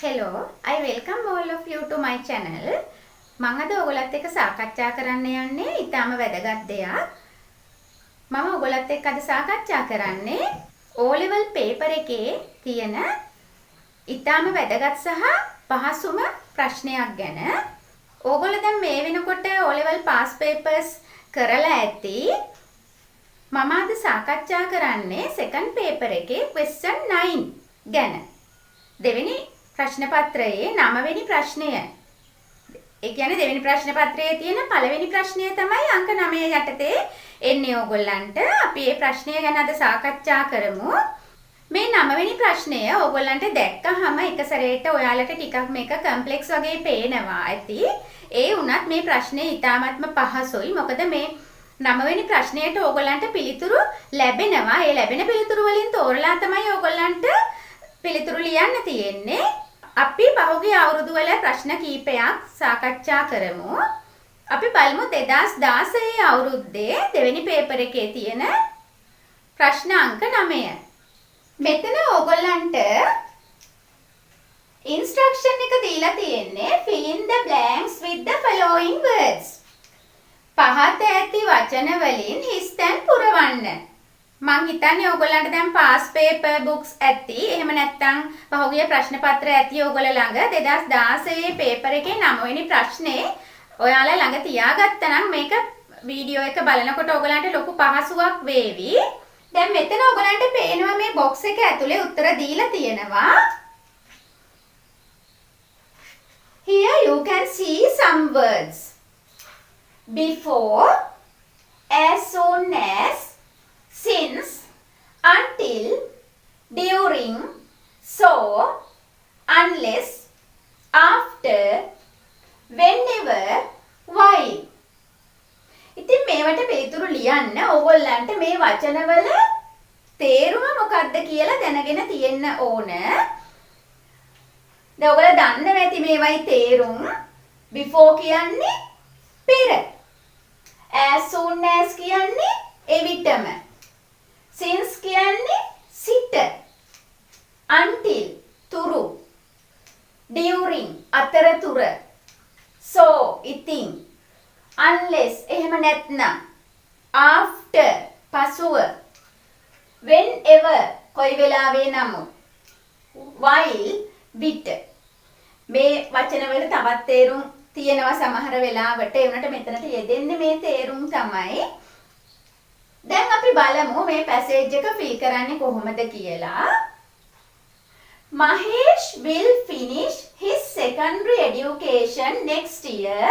Hello, I welcome all of you to my channel. මම අද ඔයගොල්ලත් එක්ක සාකච්ඡා කරන්න යන්නේ ඊටාම වැදගත් දෙයක්. මම ඔයගොල්ලත් එක්ක අද සාකච්ඡා කරන්නේ O level paper එකේ තියෙන ඊටාම වැදගත් සහ පහසුම ප්‍රශ්නයක් ගැන. ඕගොල්ලෝ දැන් මේ වෙනකොට O level pass papers කරලා ඇති. මම අද සාකච්ඡා කරන්නේ second paper එකේ question 9 ගැන. දෙවෙනි ප්‍රශ්න පත්‍රයේ 9 වෙනි ප්‍රශ්නය. ඒ කියන්නේ දෙවෙනි ප්‍රශ්න පත්‍රයේ තියෙන පළවෙනි ප්‍රශ්නය තමයි අංක 9 යටතේ එන්නේ ඕගොල්ලන්ට. අපි මේ ප්‍රශ්නය ගැන අද සාකච්ඡා කරමු. මේ 9 වෙනි ප්‍රශ්නය ඕගොල්ලන්ට දැක්කහම එක සැරේට ඔයාලට ටිකක් මේක කම්ප්ලෙක්ස් වගේ පේනවා ඇති. ඒ වුණත් මේ ප්‍රශ්නේ ඊටාත්ම පහසුයි. මොකද මේ 9 වෙනි ප්‍රශ්නයට ඕගොල්ලන්ට පිළිතුරු ලැබෙනවා. ඒ ලැබෙන පිළිතුරු වලින් තෝරලා තමයි ඕගොල්ලන්ට පිළිතුරු ලියන්න තියෙන්නේ. අපි පහුගිය අවුරුදු වල ප්‍රශ්න කීපයක් සාකච්ඡා කරමු. අපි බලමු 2016 අවුරුද්දේ දෙවෙනි පේපර් එකේ තියෙන ප්‍රශ්න අංක 9. මෙතන ඕගොල්ලන්ට ඉන්ස්ට්‍රක්ෂන් එක දීලා තියෙන්නේ fill in the blanks with the following words. පහත ඇති වචන වලින් හිස් තැන් පුරවන්න. මං හිතන්නේ ඕගොල්ලන්ට දැන් පාස් පේපර් බුක්ස් ඇති. එහෙම නැත්නම් පහුගිය ප්‍රශ්න පත්‍ර ඇති ඕගොල්ලෝ ළඟ 2016 පේපර් එකේ 9 වෙනි ප්‍රශ්නේ ඔයාලා ළඟ තියාගත්තා නම් මේක වීඩියෝ එක බලනකොට ඕගොල්ලන්ට ලොකු පහසුවක් වේවි. දැන් මෙතන ඕගොල්ලන්ට පේනවා මේ බොක්ස් එක ඇතුලේ උත්තර දීලා තියෙනවා. Here you can see some words. Before, as soon as, since, until, during, so, unless, after, whenever, while. ඉතින් මේවට පිළිතුරු ලියන්න ඕගොල්ලන්ට මේ වචනවල තේරුම මොකක්ද කියලා දැනගෙන තියෙන්න ඕන. දැන් ඔයගොල්ලෝ දන්නවා ඇති මේවයි තේරුම්. before කියන්නේ පෙර. as soon as කියන්නේ එවිටම. since කියන්නේ සිට. until තුරු. during අතරතුර. so ඉතින්. unless එහෙම නැත්නම්. after පසුව. whenever කොයි වෙලාවෙ නමුත්. while විට. මේ වචනවල තවත් තේරුම් තියෙනවා සමහර වෙලාවට. ඒ වුණාට මෙතනට යෙදෙන්නේ මේ තේරුම් තමයි. දැන් අපි බලමු මේ පැසේජ් එක ෆිල් කරන්නේ කොහොමද කියලා. Mahesh will finish his secondary education next year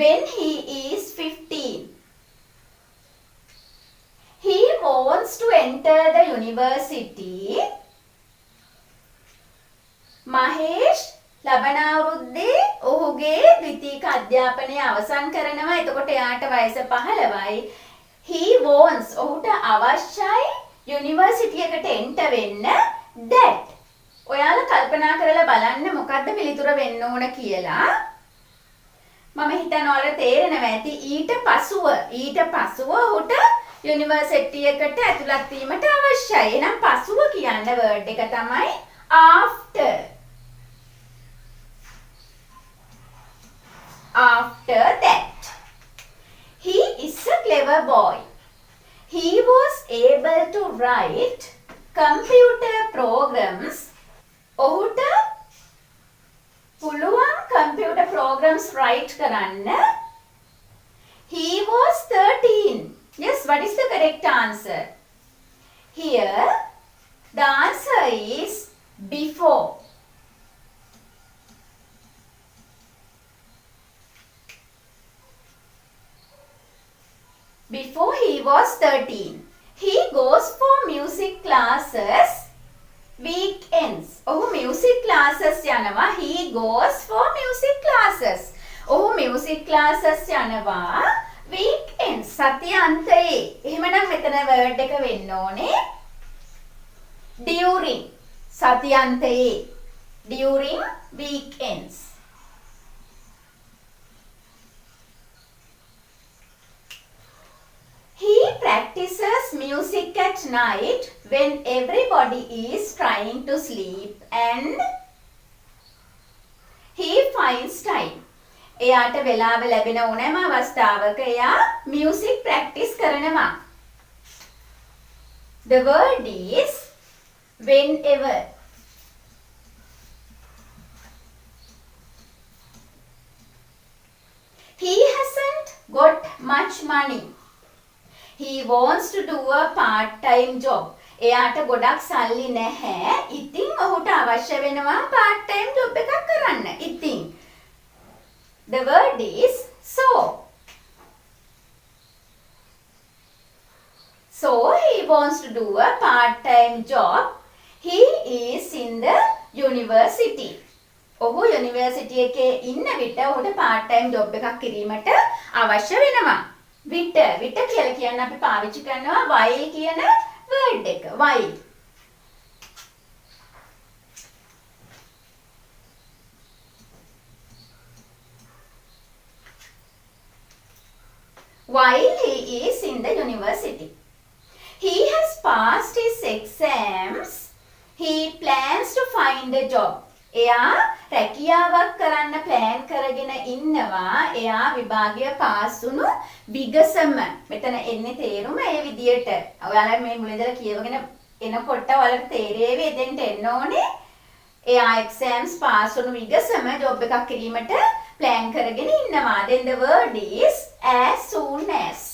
when he is 15. He wants to enter the university. Mahesh ලබන අවුරුද්දේ ඔහුගේ ද්විතීක අධ්‍යාපනය අවසන් කරනවා. එතකොට එයාට වයස 15යි. He wants ඔහුට අවශ්‍යයි යුනිවර්සිටි එකට එන්ටර් වෙන්න that. ඔයාලා කල්පනා කරලා බලන්න මොකද්ද පිළිතුර වෙන්න ඕන කියලා. මම හිතනවා ඔයාලට තේරෙනවා ඇති ඊට පසුව ඔහුට යුනිවර්සිටි එකට ඇතුළත් වීමට අවශ්‍යයි. එහෙනම් පසුව කියන වර්ඩ් එක තමයි after. After that. He is a clever boy. He was able to write computer programs. ඔහුට පුළුවන් computer programs write කරන්න. He was 13. Yes, what is the correct answer? Here, the answer is before. Before he was 13. He goes for music classes weekends. ඔහු music classes යනවා. He goes for music classes. ඔහු music classes යනවා weekends. සතිය අන්තයේ. එහෙමනම් මෙතන word එක වෙන්න ඕනේ during. සතිය අන්තයේ. during weekends. He practices music at night when everybody is trying to sleep and he finds time. එයාට වෙලාව ලැබෙන ඕනෑම අවස්ථාවක එයා music practice කරනවා. The word is whenever. He hasn't got much money. He wants to do a part-time job. එයාට ගොඩක් සල්ලි නැහැ. ඉතින් ඔහුට අවශ්‍ය වෙනවා part-time job එකක් කරන්න. ඉතින් the word is so. So he wants to do a part-time job. He is in the university. ඔහු යුනිවර්සිටි එකේ ඉන්න විට ඔහුට part-time job එකක් කිරීමට අවශ්‍ය වෙනවා. විට කියලා කියන්නේ අපි පාවිච්චි කරනවා while කියන word එක. while. While he is in the university. He has passed his exams. He plans to find a job. එයා රැකියාවක් කරන්න ප්ලෑන් කරගෙන ඉන්නවා. එයා විභාගය පාස් වුණු විගසම. මෙතන එන්නේ තේරුම ඒ විදියට. ඔයාලා මේ මුලින්දලා කියවගෙන එනකොට ඔයාලට තේරෙවි එතෙන්ට එන්න ඕනේ. එයා exams පාස් වුණු විගසම ජොබ් එකක් කිරීමට ප්ලෑන් කරගෙන ඉන්නවා. Then the word is as soon as.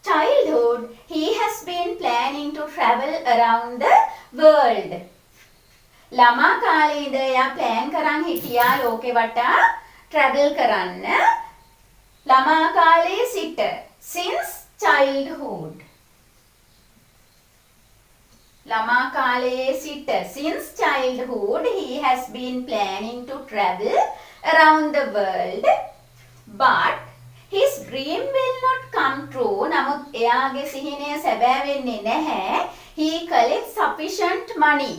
Childhood, he has been planning to travel around the world. ළමා කාලේ ඉඳ එයා ප්ලෑන් කරන් හිටියා ලෝකෙ වටා travel කරන්න. ළමා කාලේ සිට since childhood. ළමා කාලේ සිට since childhood he has been planning to travel around the world, but his dream will not come true. නමුත් එයාගේ සිහිනය සැබෑ වෙන්නේ නැහැ. He collects sufficient money.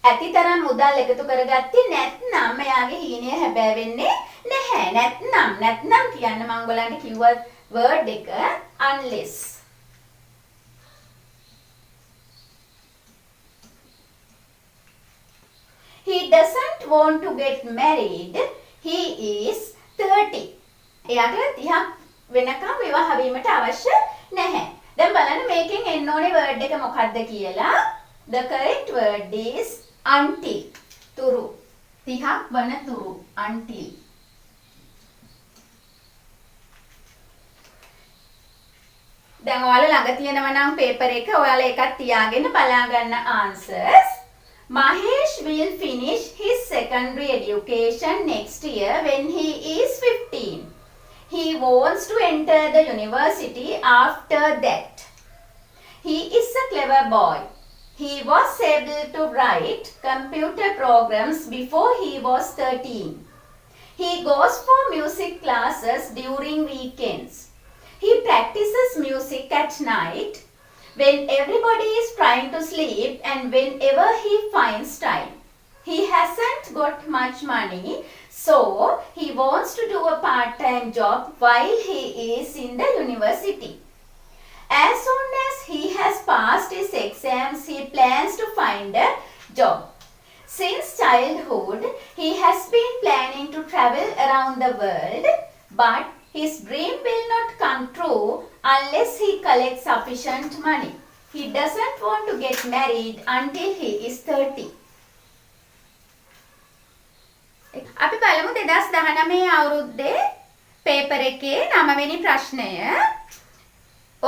ඇතිතරම් මුදල් එකතු කරගත්තේ නැත්නම් එයාගේ හීනය හැබෑ වෙන්නේ නැහැ. නැත්නම් කියන්න මම ඔයගලන්ට කිව්වා word එක unless. He doesn't want to get married. He is 30. එයාට 30ක් වෙනකම් විවාහ වීමට අවශ්‍ය නැහැ. දැන් බලන්න මේකෙන් එන්න ඕනේ word එක මොකක්ද කියලා. The correct word is until. තුරු. 30ක් වන තුරු until. දැන් ඔයාලා ළඟ තියෙනවා නම් paper එක ඔයාලා එකක් තියාගෙන බලා ගන්න answers. Mahesh will finish his secondary education next year when he is 15. He wants to enter the university after that. He is a clever boy. He was able to write computer programs before he was 13. He goes for music classes during weekends. He practices music at night when everybody is trying to sleep and whenever he finds time. He hasn't got much money, so he wants to do a part-time job while he is in the university. As soon as he has passed his exams, he plans to find a job. Since childhood, he has been planning to travel around the world, but his dream will not come true unless he collects sufficient money. He doesn't want to get married until he is 30. අපි බලමු 2019 අවුරුද්දේ paper එකේ 9 වෙනි ප්‍රශ්නය.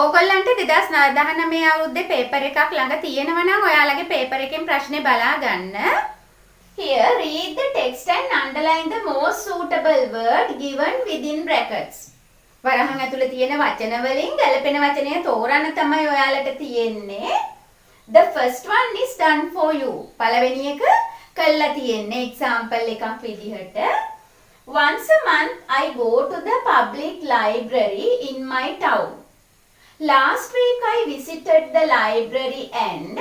ඕගොල්ලන්ට 2019 අවුරුද්දේ paper එකක් ළඟ තියෙනවා නම් ඔයාලගේ පේපර් එකෙන් ප්‍රශ්නේ බලා ගන්න. Here read the text and underline the most suitable word given within brackets. වරහන් ඇතුලේ තියෙන වචන වලින් ගැලපෙන වචනය තෝරන්න තමයි ඔයාලට තියෙන්නේ. The first one is done for you. පළවෙනි එක කළා තියෙන්නේ example එකක් විදිහට. Once a month I go to the public library in my town. Last week I visited the library and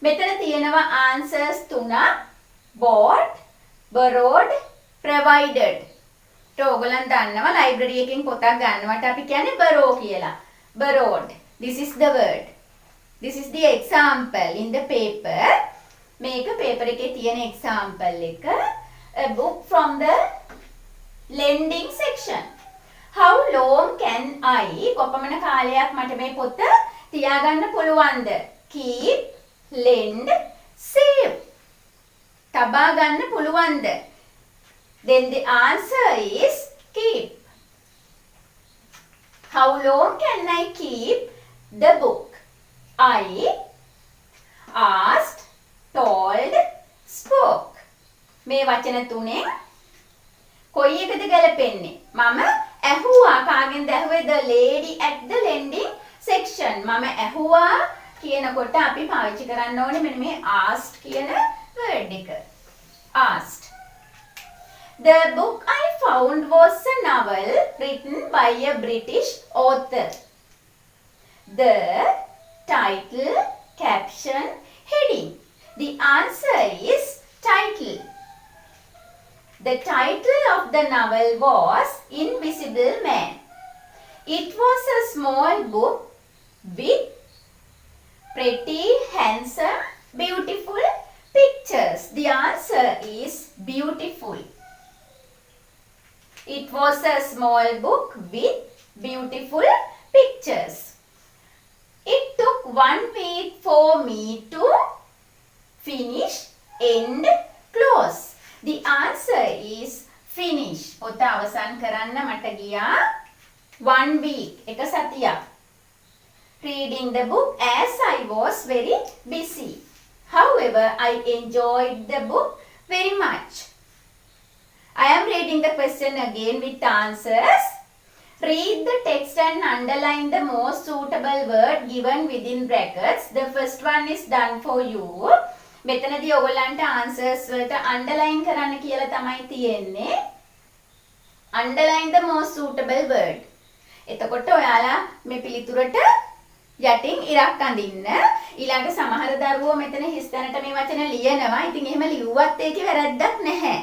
මෙතන තියෙනවා answers තුනක්. Bought, borrowed, provided. ඔයගොල්ලන් දන්නවා library එකෙන් පොතක් ගන්නවට අපි කියන්නේ borrow කියලා. Borrowed. This is the word. This is the example in the paper. මේක paper එකේ තියෙන example එක. A book from the lending section. How long can I කොපමණ කාලයක් මට මේ පොත තියාගන්න පුළුවන්ද? Keep, lend, save. තබා ගන්න පුළුවන්ද? Then the answer is keep. How long can I keep the book? I asked, told, spoke. මේ වචන තුනේ කොයි එකද ගැලපෙන්නේ? මම ඇහුවා. කාගෙන්ද ඇහුවේ? The lady at the lending section. මම ඇහුවා කියනකොට අපි පාවිච්චි කරන්න ඕනේ මෙන්න මේ asked කියන word එක. Asked. The book I found was a novel written by a British author. The title, caption, heading. The answer is title. The title of the novel was Invisible Man. It was a small book with pretty, handsome, beautiful pictures. The answer is beautiful. It was a small book with beautiful pictures. It took 1 week for me to finish, end, close. The answer is finish. පොත අවසන් කරන්න මට ගියා 1 week. එක සතියක්. Reading the book as I was very busy. However, I enjoyed the book very much. I am reading the question again with answers. Read the text and underline the most suitable word given within brackets. The first one is done for you. මෙතනදී ඔයගොල්ලන්ට answers වලට underline කරන්න කියලා තමයි තියෙන්නේ. Underline the most suitable word. එතකොට ඔයාලා මේ පිළිතුරට යටින් ඉරක් අඳින්න. ඊළඟ සමහර දරුවෝ මෙතන හිස් තැනට මේ වචන ලියනවා. ඉතින් එහෙම ලියුවත් ඒකේ වැරද්දක් නැහැ.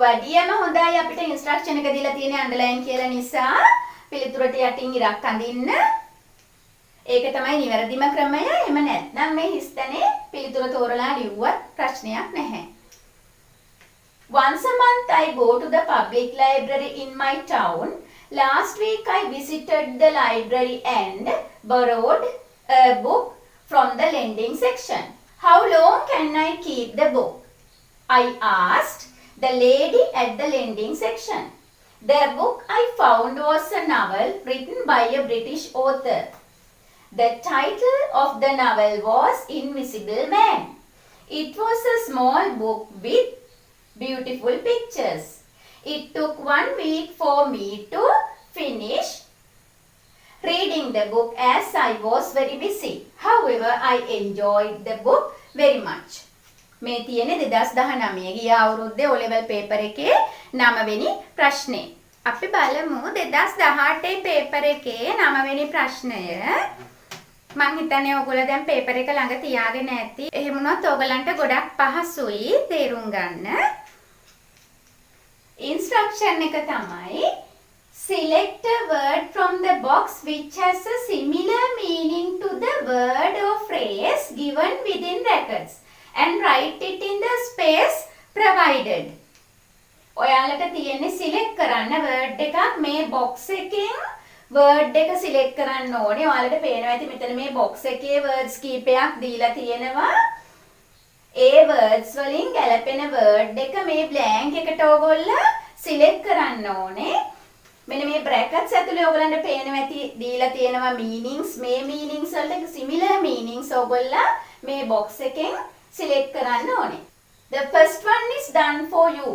වැඩියම හොඳයි අපිට ඉන්ස්ට්‍රක්ෂන් එක දීලා තියෙන අන්ඩර්ලයින් කියලා නිසා පිළිතුරට යටින් ඉරක් අඳින්න. ඒක තමයි නිවැරදිම ක්‍රමය. එහෙම නැත්නම් මේ හිස්තැනේ පිළිතුර තෝරලා ලියුවත් ප්‍රශ්නයක් නැහැ. Once a month I go to the public library in my town. Last week I visited the library and borrowed a book from the lending section. How long can I keep the book? I asked the lady at the lending section. The book I found was a novel written by a British author. The title of the novel was Invisible Man. It was a small book with beautiful pictures. It took 1 week for me to finish reading the book as I was very busy. However, I enjoyed the book very much. මේ තියෙන්නේ 2019 ගිය අවුරුද්දේ O level paper එකේ 9 වෙනි ප්‍රශ්නේ. අපි බලමු 2018 paper එකේ 9 වෙනි ප්‍රශ්නය. මං හිතන්නේ ඔයගොල්ලෝ දැන් paper එක ළඟ තියාගෙන ඇති. එහෙම වුණොත් ඔයගලන්ට ගොඩක් පහසුයි තේරුම් ගන්න. Instruction එක තමයි select a word from the box which has a similar meaning to the word or phrase given within brackets and write it in the space provided. ඔයාලට තියෙන්නේ select කරන්න word එකක් මේ box එකෙන් word එක select කරන්න ඕනේ. ඔයාලට පේනවා ඇති මෙතන මේ box එකේ words කීපයක් දීලා තියෙනවා. ඒ words වලින් ගැලපෙන word එක මේ blank එකට ඕගොල්ලෝ select කරන්න ඕනේ. මෙන්න මේ brackets ඇතුලේ ඔයගලන්ට පේනවා ඇති දීලා තියෙනවා meanings. මේ meanings වලට similar meanings ඔයගොල්ලෝ මේ box එකෙන් select කරන්න ඕනේ. The first one is done for you.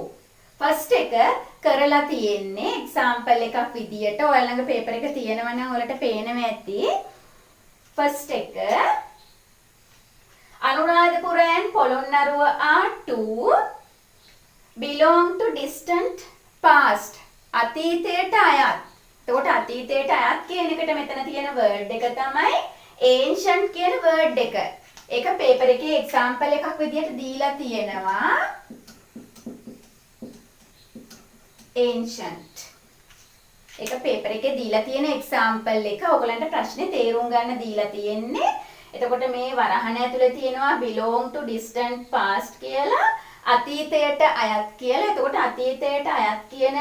First එක කරලා තියෙන්නේ example එකක් විදියට ඔයාලා ළඟ paper එක තියෙනවා නම් ඔයාලට පේනවා ඇති. First එක Anuradhapura and Polonnaruwa are two belong to distant past. අතීතයට අයත්. එතකොට අතීතයට අයත් කියන එකට මෙතන තියෙන word එක තමයි ancient කියන word එක. ඒක paper එකේ example එකක් විදියට දීලා තියෙනවා. Ancient. ඒක පේපර් එකේ දීලා තියෙන එක්සැම්පල් එක. ඔයගලන්ට ප්‍රශ්නේ තේරුම් ගන්න දීලා තියෙන්නේ. එතකොට මේ වරහණ ඇතුලේ තියෙනවා belong to distant past කියලා, අතීතයට අයත් කියලා. එතකොට අතීතයට අයත් කියන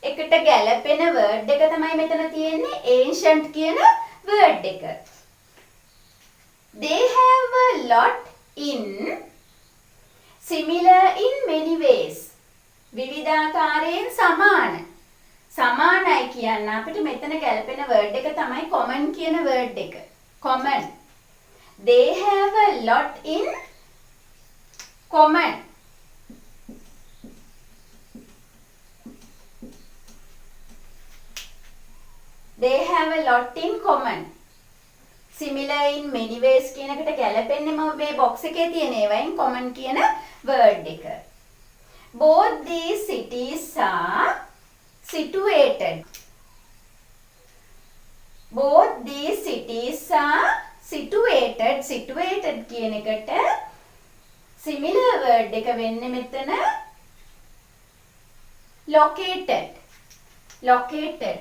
එකට ගැලපෙන වර්ඩ් එක තමයි මෙතන තියෙන්නේ ancient කියන වර්ඩ් එක. They have a lot in similar in many ways. විවිධාකාරයෙන් සමාන. සමානයි කියන්න අපිට මෙතන ගැලපෙන වර්ඩ් එක තමයි common කියන වර්ඩ් එක. common. They have a lot in common. They have a lot in common. Similar in many ways කියන එකට ගැලපෙන්නේ මේ box එකේ තියෙන ඒවායින් common කියන word එක. Both these cities are situated. Both these cities are situated. Situated කියන එකට similar word එක වෙන්නේ මෙතන located. Located.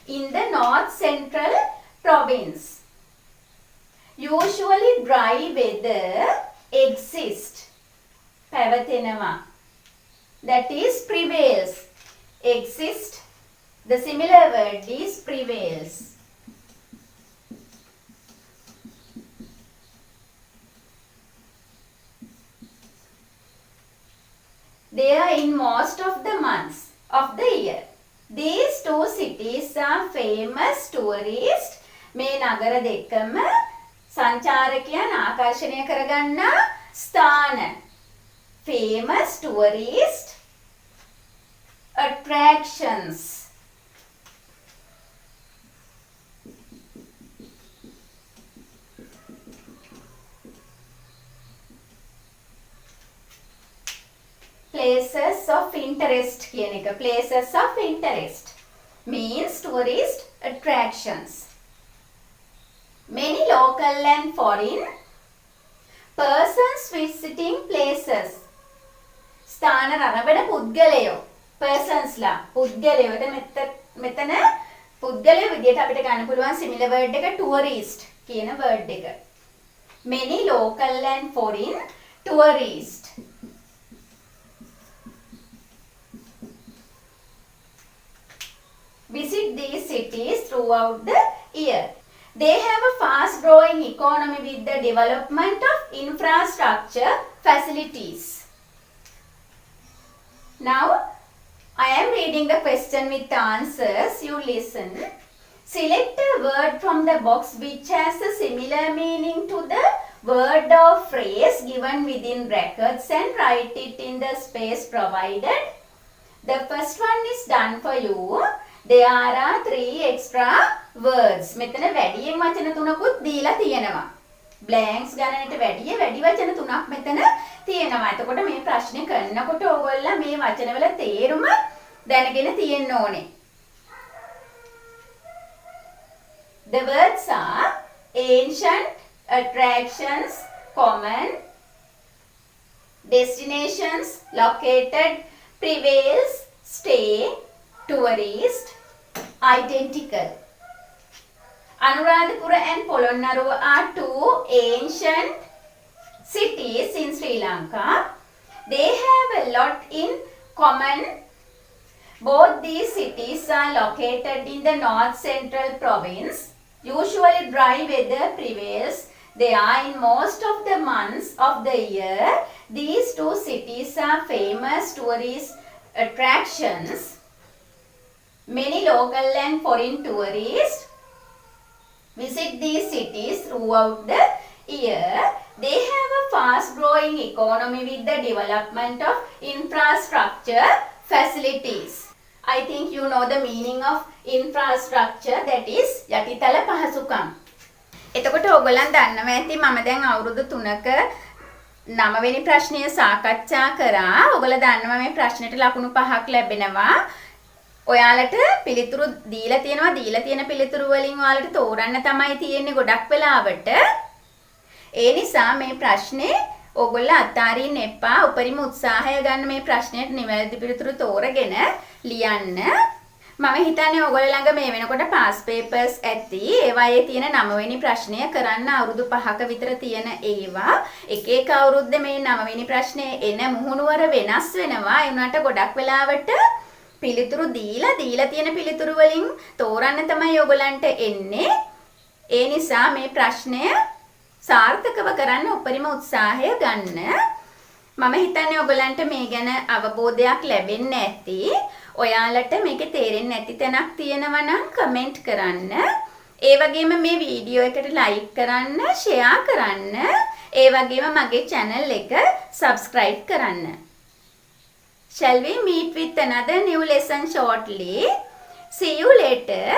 In the north central province. Usually dry weather exists. පැවතෙනවා. That is prevails. Exist. The similar word is prevails. They are in most of the months of the year. These two cities are famous tourist. මේ නගර දෙකම සංචාරකයන් ආකර්ෂණය කරගන්නා ස්ථාන. Famous tourist attractions. Places of interest කියන එක. Places of interest means tourist attractions. Many local and foreign persons visiting places. ස්ථාන රැඳෙන පුද්ගලයෝ. persons ලා පුද්ගලයෝ. මෙතන පුද්ගලයෝ විදියට අපිට ගන්න පුළුවන් similar word එක tourist කියන word එක. Many local and foreign tourists. Visit these cities throughout the year. They have a fast growing economy with the development of infrastructure facilities. Now, I am reading the question with answers. You listen. Select a word from the box which has a similar meaning to the word or phrase given within brackets and write it in the space provided. The first one is done for you. There are 3 extra words. මෙතන වැඩියෙන් වචන තුනකුත් දීලා තියෙනවා. blanks ගණනට වැඩි වචන තුනක් මෙතන තියෙනවා. එතකොට මේ ප්‍රශ්නේ කරනකොට ඕගොල්ලෝ මේ වචනවල තේරුම දැනගෙන තියෙන්න ඕනේ. The words are ancient, attractions, common, destinations, located, prevails, stay, tourist, identical. Anuradhapura and Polonnaruwa are 2 ancient cities in Sri Lanka. They have a lot in common. Both these cities are located in the north central province. Usually dry weather prevails. They are in most of the months of the year. These 2 cities are famous tourist attractions. Many local and foreign tourists visit these cities throughout the year. They have a fast growing economy with the development of infrastructure facilities. I think you know the meaning of infrastructure, that is යටිතල පහසුකම්. එතකොට ඔයගොල්ලන් දන්නවා ඇති මම දැන් අවුරුදු 3ක 9 වෙනි ප්‍රශ්නය සාකච්ඡා කරා. ඔයගොල්ලෝ දන්නවා මේ ප්‍රශ්නෙට ලකුණු 5ක් ලැබෙනවා. ඔයාලට පිළිතුරු දීලා තියෙනවා. දීලා තියෙන පිළිතුරු වලින් ඔයාලට තෝරන්න තමයි තියෙන්නේ ගොඩක් වෙලාවට. ඒ නිසා මේ ප්‍රශ්නේ ඕගොල්ලෝ අතාරින්න එපා. උපරිම උත්සාහය ගන්න මේ ප්‍රශ්නයට නිවැරදි පිළිතුරු තෝරගෙන ලියන්න. මම හිතන්නේ ඔයගොල්ලෝ ළඟ මේ වෙනකොට පාස් පේපර්ස් ඇති. ඒවායේ තියෙන 9 වෙනි ප්‍රශ්නය කරන්න අවුරුදු 5ක විතර තියෙන ඒවා. එක අවුරුද්දේ මේ 9 වෙනි ප්‍රශ්නේ එන මුහුණුවර වෙනස් වෙනවා. ඒ වුණාට ගොඩක් වෙලාවට පිළිතුරු දීලා තියෙන පිළිතුරු වලින් තෝරන්න තමයි ඔයගොල්ලන්ට එන්නේ. ඒ නිසා මේ ප්‍රශ්නය සාර්ථකව කරන්න උපරිම උත්සාහය ගන්න. මම හිතන්නේ ඔයගොල්ලන්ට මේ ගැන අවබෝධයක් ලැබෙන්න ඇති. ඔයාලට මේකේ තේරෙන්නේ නැති තැනක් තියෙනවා නම් කමෙන්ට් කරන්න. ඒ වගේම මේ වීඩියෝ එකට ලයික් කරන්න, ෂෙයා කරන්න. ඒ වගේම මගේ channel එක subscribe කරන්න. Shall we meet with another new lesson shortly? See you later.